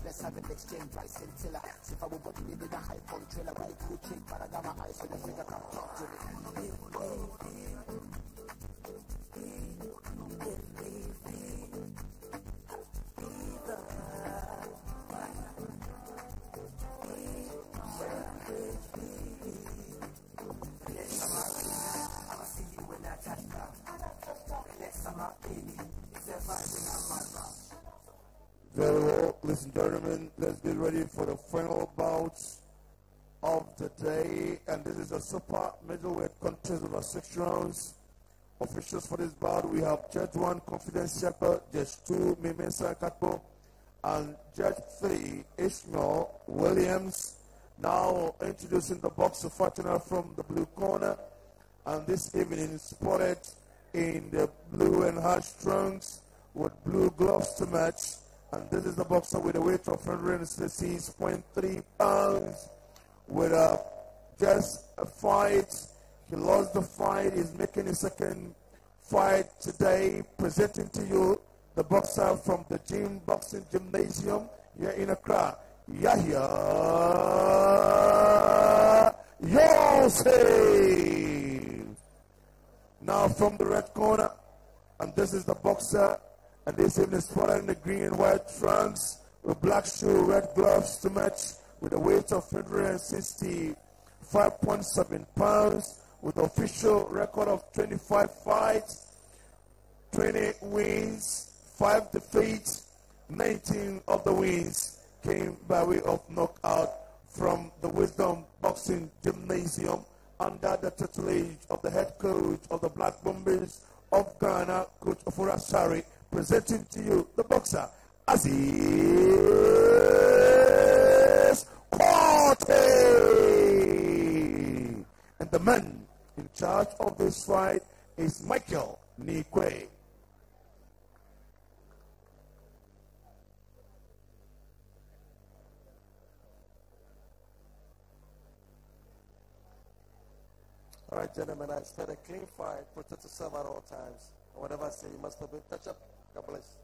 Let's have an exchange price and tiller. If I would body in a high controller, but it could change, but I got my eyes on the figure, come talk to me. Very well, ladies and gentlemen, let's get ready for the final bouts of the day. And this is a super middleweight contest over 6 rounds. Officials for this bout, we have Judge 1, Confidence Shepherd, Judge 2, Mimesa Kato, and Judge 3, Ishmael Williams. Now introducing the boxer fighting out from the blue corner. And this evening spotted in the blue and harsh trunks with blue gloves to match. And this is the boxer with a weight of 166.3 pounds with just a fight. He lost the fight. He's making his second fight today. Presenting to you the boxer from the Gym Boxing Gymnasium here in Accra, Yahaya Yusif. Now from the red corner, and this is the boxer. And this evening is spotted in the green and white trunks with black shoe, red gloves to match with a weight of 165.7 pounds with official record of 25 fights, 20 wins, 5 defeats. 19 of the wins came by way of knockout from the Wisdom Boxing Gymnasium under the tutelage of the head coach of the Black Bombers of Ghana, Coach Ofura Sari. Presenting to you the boxer, Aziz Kotey. And the man in charge of this fight is Michael Nikwe. All right, gentlemen, I expect a clean fight. Protect yourself at all times. Whatever I say, you must have been touch up. God bless.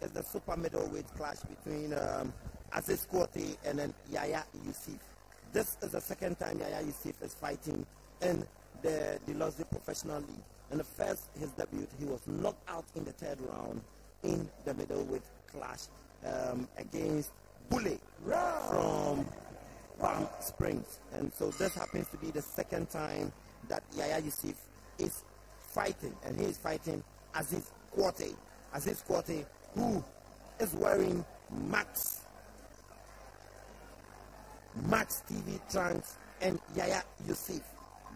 It's the super middleweight clash between Aziz Kotey and then Yahaya Yusif. This is the second time Yahaya Yusif is fighting in the Deloitte Professional League. In the first, his debut, he was knocked out in the 3rd round in the middleweight clash against Bule from Palm Springs. And so this happens to be the second time that Yahaya Yusif is fighting, and he is fighting Aziz Kotey. Aziz Kotey, who is wearing Max TV trunks, and Yahaya Yusif.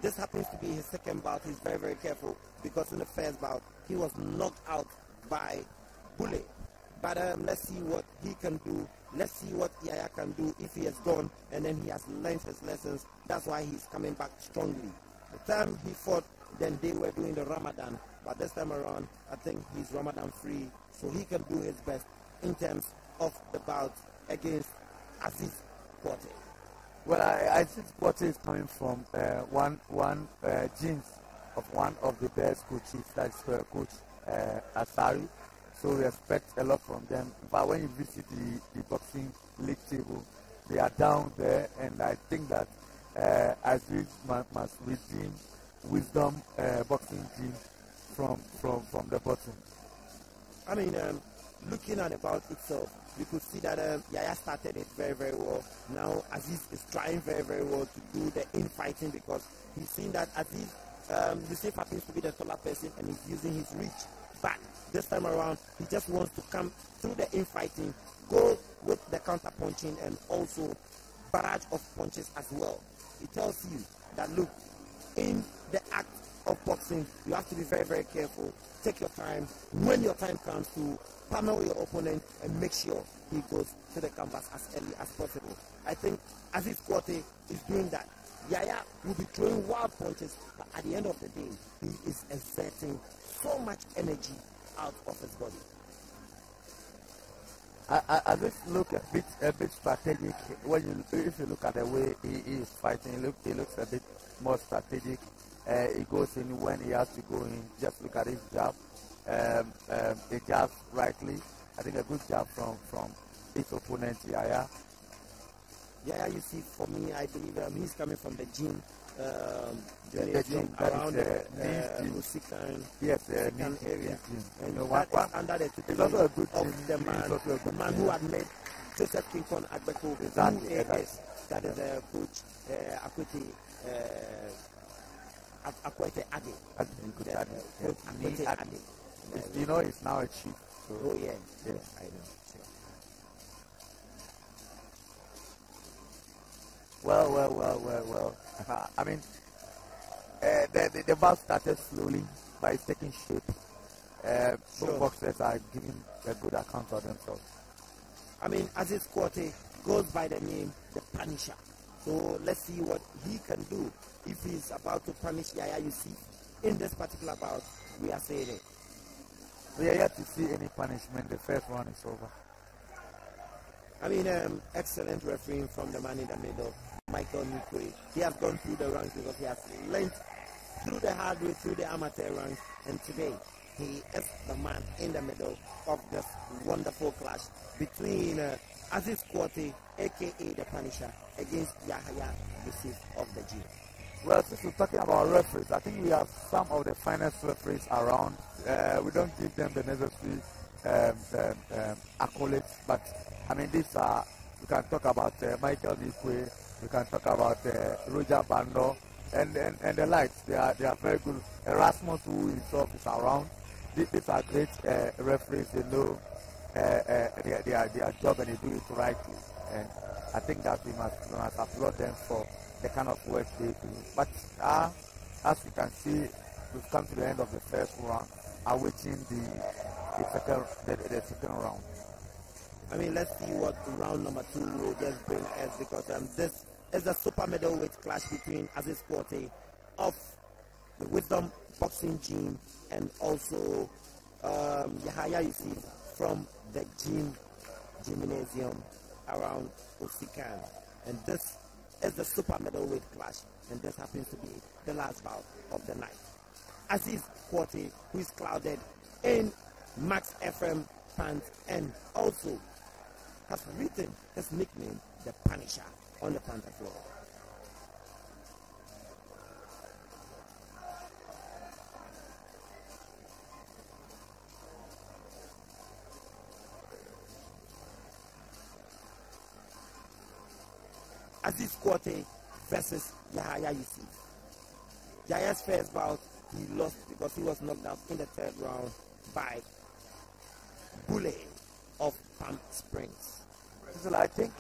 This happens to be his second bout. He's very, very careful because in the first bout, he was knocked out by Bule. But let's see what he can do. Let's see what Yahaya can do if he has gone and then he has learned his lessons. That's why he's coming back strongly. The time he fought, then they were doing the Ramadan. But this time around, I think he's Ramadan free. So he can do his best in terms of the bout against Aziz Kotey. Well, I think Kotey is coming from one genes of one of the best coaches, that's Coach Asari. So we expect a lot from them. But when you visit the boxing league table, they are down there, and I think that Aziz must redeem Wisdom boxing gym from the bottom. I mean, looking at the bout itself, you could see that Yahaya started it very, very well. Now Aziz is trying very, very well to do the infighting because he's seen that Aziz, Yusif happens to be the taller person and he's using his reach. But this time around, he just wants to come through the infighting, go with the counter punching and also barrage of punches as well. It tells you that, look, in the act of boxing, you have to be very, very careful. Take your time. When your time comes to pummel your opponent and make sure he goes to the canvas as early as possible. I think Aziz Kotey is doing that. Yahaya will be throwing wild punches, but at the end of the day, he is exerting so much energy out of his body. I just look a bit strategic. If you look at the way he is fighting, he looks a bit more strategic. He goes in when he has to go in. Just look at his jab. He jabs rightly. I think a good jab from his opponent, Yahaya. Yahaya, you see, for me, I believe he's coming from the gym. The gym around the Usikan, yes, Usikan area. And that is under the tutelage of the man who had made Joseph Kinkon Agbeko, exactly. That is the coach, Akwete Ade. You know, it's now a chief. So. Oh, yeah. Yes. I know. Well. I mean, the bout started slowly, but it's taking shape. Both boxers are giving a good account of themselves. I mean, Aziz Kotey goes by the name the Punisher. So let's see what he can do if he's about to punish Yahaya Yusif in this particular bout. We are saying it. We are yet to see any punishment. The first one is over. I mean, excellent refereeing from the man in the middle, Michael Nukwe. He has gone through the ranks because he has learned through the hard way, through the amateur ranks, and today he is the man in the middle of this wonderful clash between Aziz Kotey, aka the Punisher, against Yahaya Yusif of the gym. Well, since we're talking about referees, I think we have some of the finest referees around. We don't give them the necessary accolades, but I mean, these are, we can talk about Michael Nikwe, we can talk about Roger Bando, and the likes. They are very good. Erasmus, who himself is around. These are great referees. They know their job and they do it rightly. And I think that we must applaud them for the kind of work they do. But as you can see, we've come to the end of the first round, awaiting the second round. I mean, let's see what round number 2 will just bring us, because this is a super middleweight clash between Aziz Kotey of the Wisdom Boxing Gym and also Yahaya Yusif from the gymnasium around Usikan. And this is the super middleweight clash, and this happens to be the last bout of the night. Aziz Kotey, who is clouded in Max FM pants and also has written his nickname, the Punisher, on the panther floor. Aziz Kotey versus Yahaya Yusif. Yahaya's first bout, he lost because he was knocked out in the third round by Bullet of Palm Springs. So I think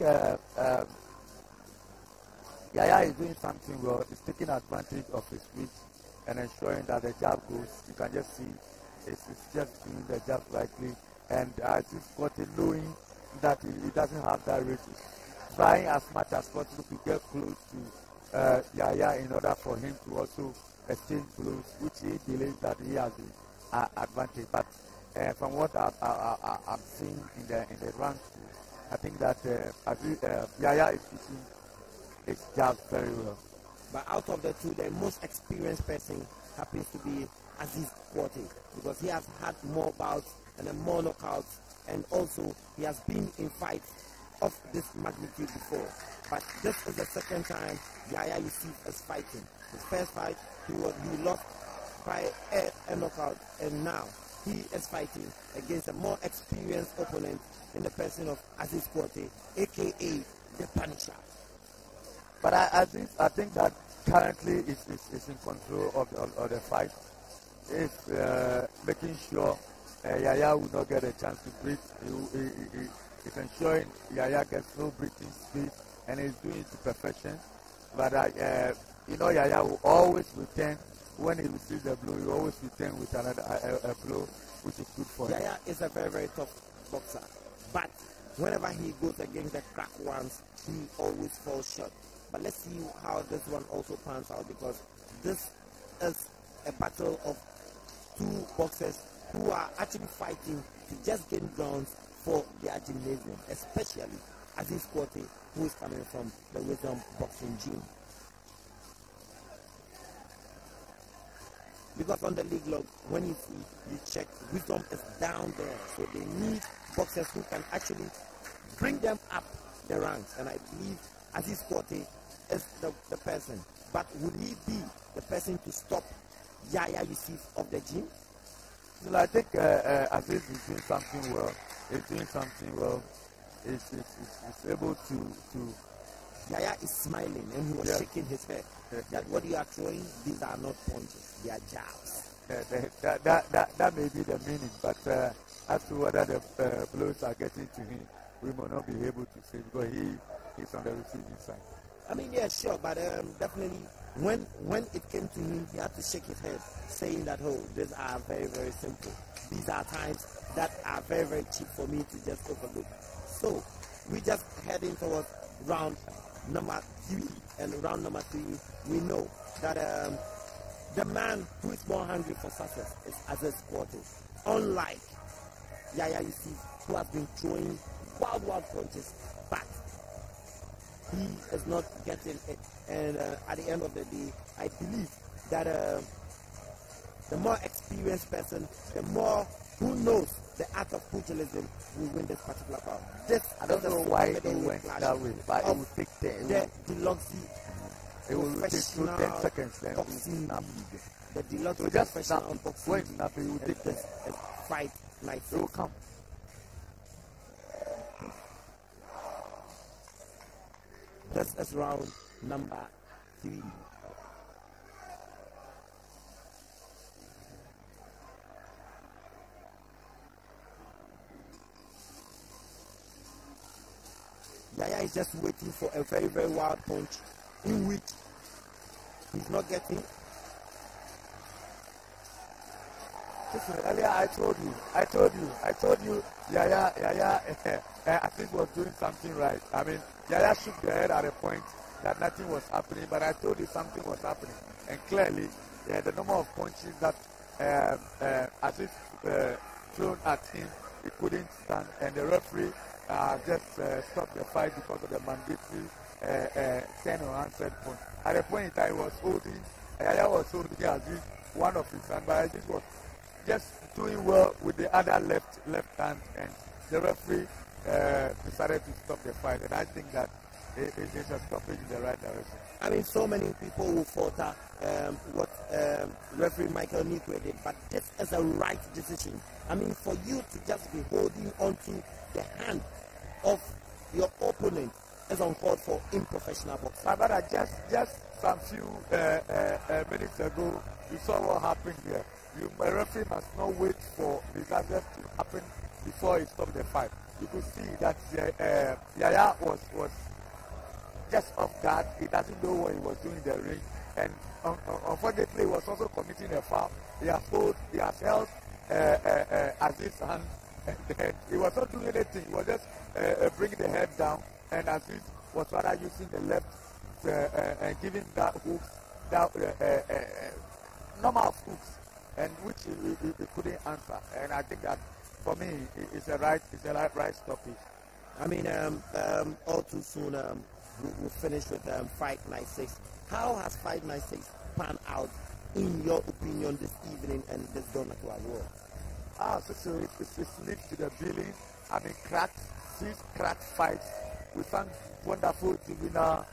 Yahaya is doing something well. He's taking advantage of his reach and ensuring that the jab goes. You can just see it's just doing the jab rightly. And Aziz Kotey, knowing that he doesn't have that reach, trying as much as possible to get close to Yahaya in order for him to also exchange blows, which he believes that he has the advantage. But from what I'm seeing in the round 2, I think that Yahaya is using his jab very well. But out of the two, the most experienced person happens to be Aziz Kotey, because he has had more bouts and more knockouts, and also he has been in fights of this magnitude before. But this is the second time Yahaya Yusif is fighting. His first fight, he lost by a knockout, and now he is fighting against a more experienced opponent in the person of Aziz Kotey, aka the Punisher. But I think that currently is in control of the fight. Is making sure Yahaya will not get a chance to breathe. He's ensuring Yahaya gets no breathing space, and he's doing it to perfection. But Yahaya will always return when he receives a blow. He always return with another a blow, which is good for him. Yahaya is a very, very tough boxer, but whenever he goes against the crack ones, he always falls short. But let's see how this one also pans out, because this is a battle of two boxers who are actually fighting to just gain grounds for their gymnasium, especially Aziz Kotey, who is coming from the Wisdom Boxing Gym. Because on the league log, when you check, Wisdom is down there, so they need boxers who can actually bring them up the ranks, and I believe Aziz Kotey is the person. But will he be the person to stop Yahaya Yusif of the gym? Well, I think Aziz is doing something well. He's doing something well. He's able to. Yahaya is smiling, and he was shaking his head. That what you are throwing, these are not punches, they are jabs. That may be the meaning, but as to whether the blows are getting to him, we may not be able to say, because he's on the receiving side. I mean, yeah, sure, but definitely when it came to him, he had to shake his head, saying that, oh, these are very, very simple. These are times that are very, very cheap for me to just overlook. So we just heading towards round number 3, and round number 3, we know that the man who is more hungry for success is Aziz Kotey, unlike Yahaya Yusif, who has been throwing wild punches, but he is not getting it. And at the end of the day, I believe that the more experienced person, the more who knows the art of pugilism will win this particular bout. I don't know why it went that way, but it will take 10. The Deluxe it will take 10 seconds. Then boxing league. The Deluxe so just professional boxing league. It will take this fight night. It will come. This is round number 3. Yahaya is just waiting for a very, very wild punch in which he's not getting. Listen, earlier I told you, Yahaya, I think was doing something right. I mean, Yahaya shook their head at a point that nothing was happening, but I told you something was happening. And clearly, the number of punches that Aziz thrown at him, he couldn't stand, and the referee just stopped the fight because of the mandatory 10 or unanswered point. At a point in time, Yahaya was holding Aziz one of his hands, but Aziz was just doing well with the other left hand, and the referee decided to stop the fight, and I think that it is a stoppage in the right direction. I mean, so many people will falter what referee Michael Nikwe did, but this is a right decision. I mean, for you to just be holding onto the hand of your opponent is uncalled for in professional boxing. But just some few minutes ago, you saw what happened here. A referee must not wait for disasters to happen before he stops the fight. You could see that Yahaya was just off guard. He doesn't know what he was doing in the ring, and unfortunately, he was also committing a foul. He has held Aziz's hand, and he was not doing anything. He was just bringing the head down, and Aziz was rather using the left and giving that hooks, number of hooks, and which he couldn't answer. And I think that for me, it's a right stoppage. I mean, all too soon, we'll finish with Fight Night 6. How has Fight Night 6 panned out, in your opinion, this evening and this Donna to our world? So it's linked to the billing. I mean, 6 cracked fights We sang wonderful juvenile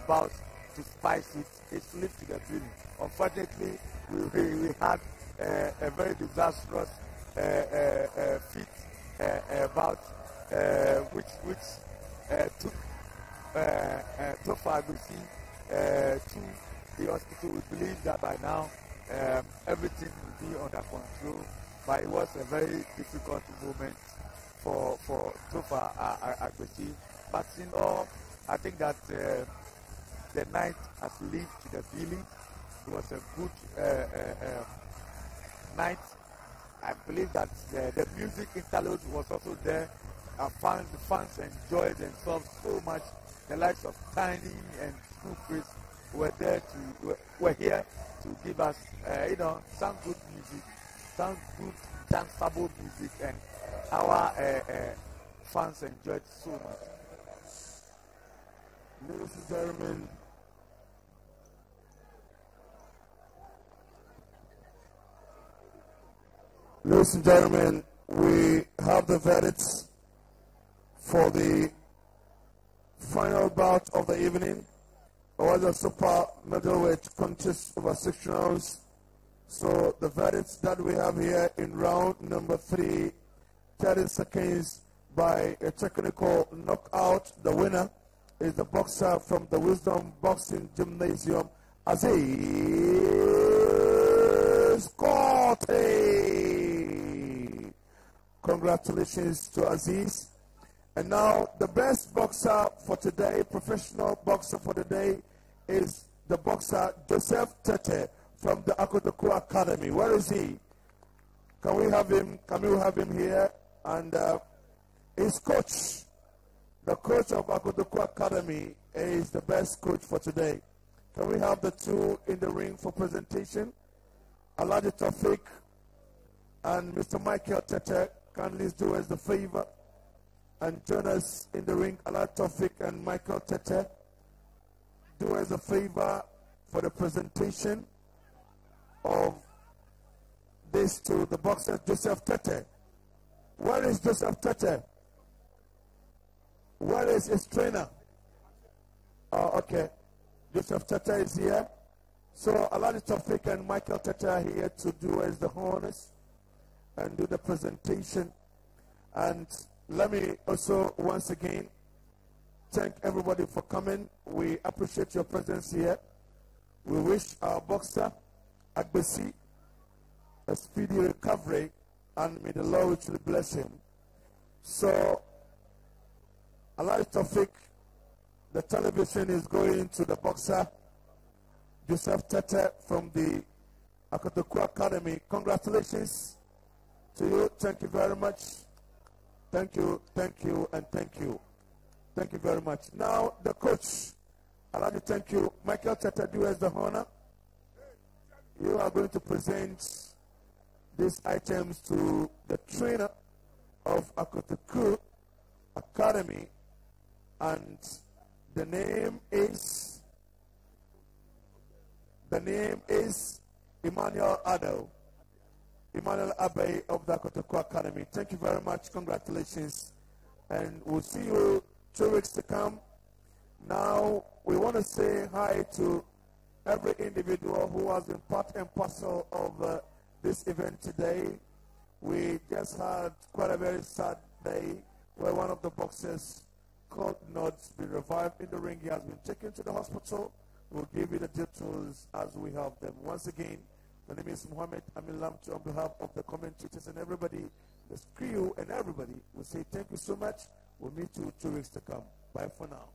bouts to spice it. It's lived to the feeling. Unfortunately, we had a very disastrous fit bout which took Tofa to the hospital. We believe that by now everything will be under control, but it was a very difficult moment for Tofa Agbesi. But in all, I think that the night has lived to the feeling. It was a good night. I believe that the music interlude was also there. The fans enjoyed themselves so much. The likes of Tiny and Screwface were here to give us, some good music, some good danceable music, and our fans enjoyed so much. Ladies and gentlemen, ladies and gentlemen, we have the verdicts for the final bout of the evening. It was a super middleweight contest over 6 rounds. So the verdicts that we have here in round number 3, 30 seconds by a technical knockout. The winner is the boxer from the Wisdom Boxing Gymnasium, Aziz Kotey. Congratulations to Aziz. And now the best boxer for today, professional boxer for today, is the boxer Joseph Tete from the Akotoku Academy. Where is he? Can we have him? Can we have him here? And his coach, the coach of Akotoku Academy, is the best coach for today. Can we have the two in the ring for presentation? Alhaji Tawfiq and Mr. Michael Tete, kindly do us the favor and join us in the ring. Alhaji Tawfiq and Michael Tete, do us a favor for the presentation of this to the boxer Joseph Tete. Where is Joseph Tete? Where is his trainer? Oh, okay. Joseph Tete is here. So Alhaji Tawfiq and Michael Tete are here to do as the honors and do the presentation. And let me also once again thank everybody for coming. We appreciate your presence here. We wish our boxer Agbesi a speedy recovery, and may the Lord richly bless him. So Alhaji Tawfiq, the television is going to the boxer Joseph Tete from the Akotoku Academy. Congratulations to you. Thank you very much. Thank you, and thank you. Thank you very much. Now, the coach, Alhaji, thank you. Michael Tete, do as the honor. You are going to present these items to the trainer of Akotoku Academy, and the name is Emmanuel Ado. Emmanuel Abe of the Kotey Academy. Thank you very much. Congratulations. And we'll see you 2 weeks to come. Now, we want to say hi to every individual who has been part and parcel of this event today. We just had quite a very sad day where one of the boxers could not be revived in the ring. He has been taken to the hospital. We'll give you the details as we have them. Once again, my name is Mohammed Amin Lamtu on behalf of the commentators and everybody, the crew and everybody. We say thank you so much. We'll meet you 2 weeks to come. Bye for now.